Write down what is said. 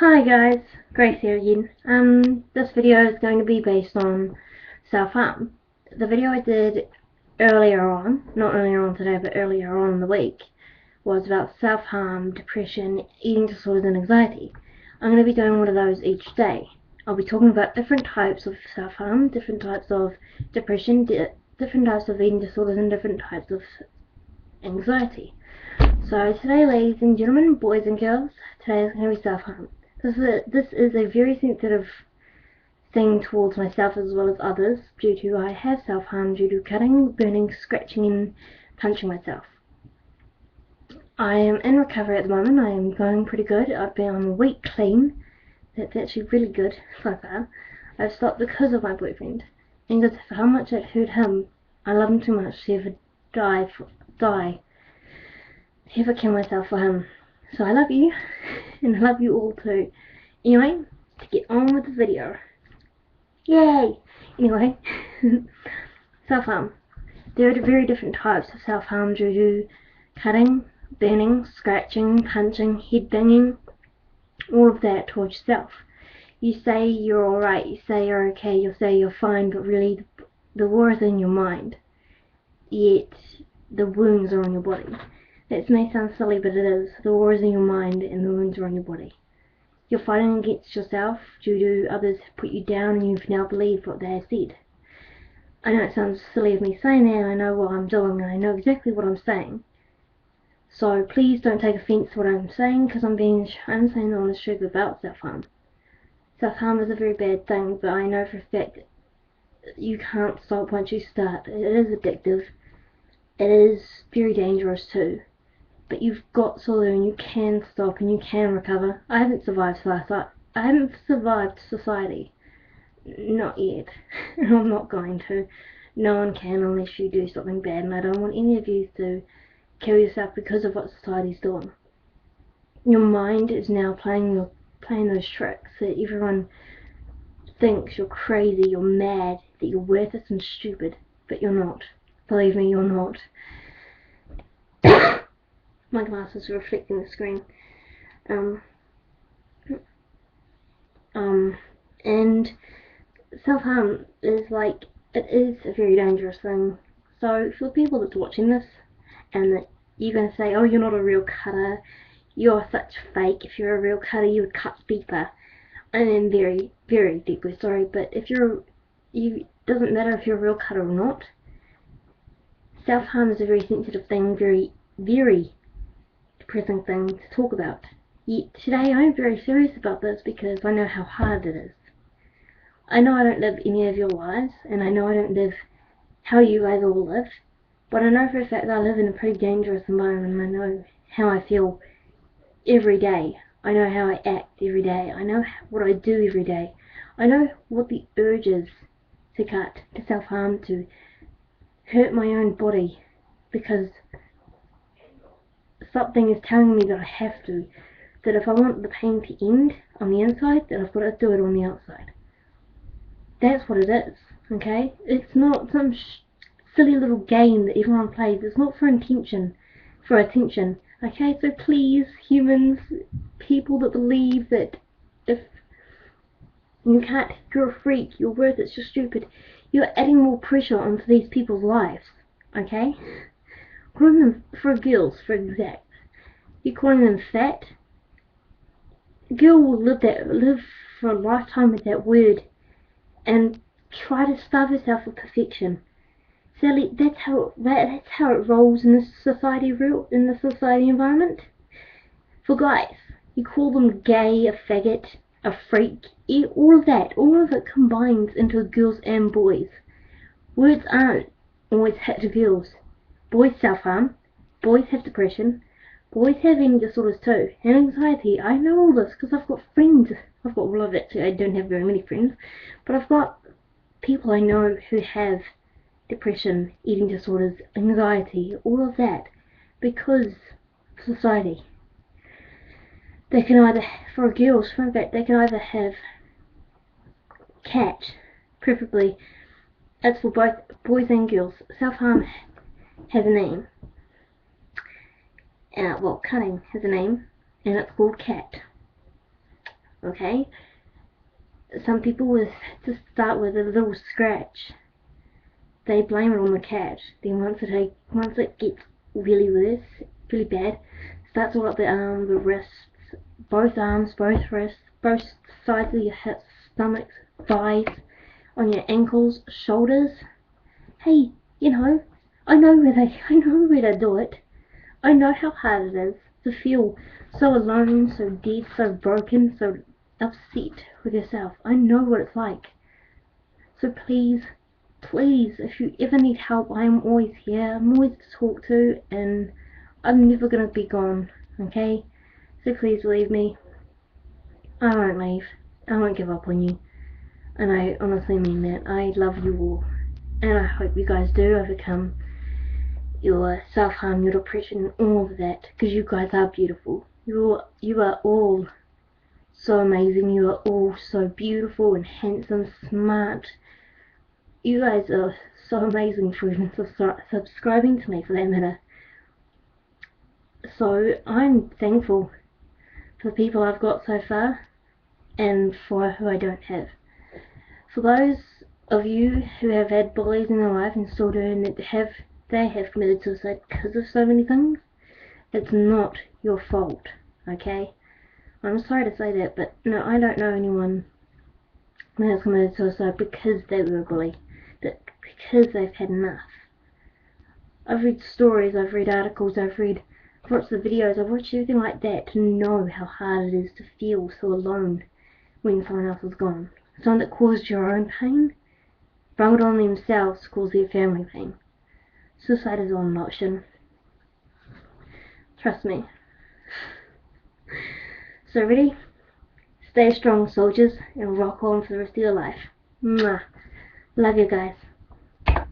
Hi guys, Grace here again. This video is going to be based on self-harm. The video I did earlier on, not earlier on today, but earlier on in the week, was about self-harm, depression, eating disorders and anxiety. I'm going to be doing one of those each day. I'll be talking about different types of self-harm, different types of depression, different types of eating disorders and different types of anxiety. So today, ladies and gentlemen, boys and girls, today is going to be self-harm. This is a very sensitive thing towards myself as well as others, due to I have self-harm due to cutting, burning, scratching and punching myself. I am in recovery at the moment. I am going pretty good. I've been on a week clean. That's actually really good so far. I've stopped because of my boyfriend, and because of how much it hurt him. I love him too much to ever to ever kill myself for him. So I love you, and I love you all too. Anyway, to get on with the video. Yay! Anyway, self-harm. There are very different types of self-harm due to cutting, burning, scratching, punching, head banging, all of that towards yourself. You say you're alright, you say you're okay, you say you're fine, but really the war is in your mind. Yet the wounds are on your body. That may sound silly, but it is. The war is in your mind and the wounds are on your body. You're fighting against yourself due to others have put you down and you've now believed what they have said. I know it sounds silly of me saying that, and I know what I'm doing and I know exactly what I'm saying. So please don't take offence to what I'm saying, because I'm saying the honest truth about self-harm. Self-harm is a very bad thing, but I know for a fact you can't stop once you start. It is addictive. It is very dangerous too. But you've got to learn. You can stop and you can recover. I haven't survived society. Not yet. I'm not going to. No one can unless you do something bad, and I don't want any of you to kill yourself because of what society's doing. Your mind is now playing those tricks that everyone thinks you're crazy, you're mad, that you're worthless and stupid, but you're not. Believe me, you're not. My glasses are reflecting the screen. And self-harm is it is a very dangerous thing. So for the people that's watching this, and that you're going to say, oh, you're not a real cutter, you're such fake, if you're a real cutter you would cut deeper. I am very, very deeply sorry, but it doesn't matter if you're a real cutter or not. Self-harm is a very sensitive thing, very, very depressing thing to talk about. Yet today I'm very serious about this because I know how hard it is. I know I don't live any of your lives, and I know I don't live how you guys all live, but I know for a fact that I live in a pretty dangerous environment, and I know how I feel every day. I know how I act every day. I know what I do every day. I know what the urge is to cut, to self-harm, to hurt my own body, because something is telling me that I have to, that if I want the pain to end on the inside, then I've got to do it on the outside. That's what it is, okay? It's not some silly little game that everyone plays. It's not for attention, okay? So please, humans, people that believe that if you can't, you're a freak, you're worthless, you're stupid, you're adding more pressure onto these people's lives, okay? Calling them, for girls, for exact, you're calling them fat. A girl will live for a lifetime with that word and try to starve herself for perfection. Sally, that's how it rolls in this society environment. For guys, you call them gay, a faggot, a freak, all of it combines into girls and boys. Words aren't always hit to girls. Boys self-harm, boys have depression, boys have eating disorders too, and anxiety. I know all this because I've got friends. I don't have very many friends, but I've got people I know who have depression, eating disorders, anxiety, all of that, because society. They can either, for girls, they can either have cat, preferably. That's for both boys and girls. Self-harm has a name. Cutting has a name, and it's called cat. okay? Some people, with to start with a little scratch, they blame it on the cat. Then once it gets really worse, really bad, starts all up the arms, the wrists, both arms, both wrists, both sides of your hips, stomach, thighs, on your ankles, shoulders. Hey, I know where to do it. I know how hard it is to feel so alone, so dead, so broken, so upset with yourself. I know what it's like. So please, please, if you ever need help, I'm always here. I'm always to talk to, and I'm never gonna be gone, okay? So please believe me. I won't leave. I won't give up on you. And I honestly mean that. I love you all. And I hope you guys do overcome your self-harm, your depression, and all of that. Because you guys are beautiful. You are all so amazing. You are all so beautiful and handsome, smart. You guys are so amazing for even subscribing to me, for that matter. So I'm thankful for the people I've got so far, and for who I don't have. For those of you who have had bullies in their life and still do, and they have committed suicide because of so many things, it's not your fault, okay? I'm sorry to say that, but no, I don't know anyone that has committed suicide because they were a bully, because they've had enough. I've read stories, I've read articles, I've watched the videos, I've watched everything like that to know how hard it is to feel so alone when someone else is gone. Someone that caused your own pain, brought on themselves to cause their family pain. Suicide is not an option. Trust me. So ready? Stay strong, soldiers, and rock on for the rest of your life. Mwah. Love you guys.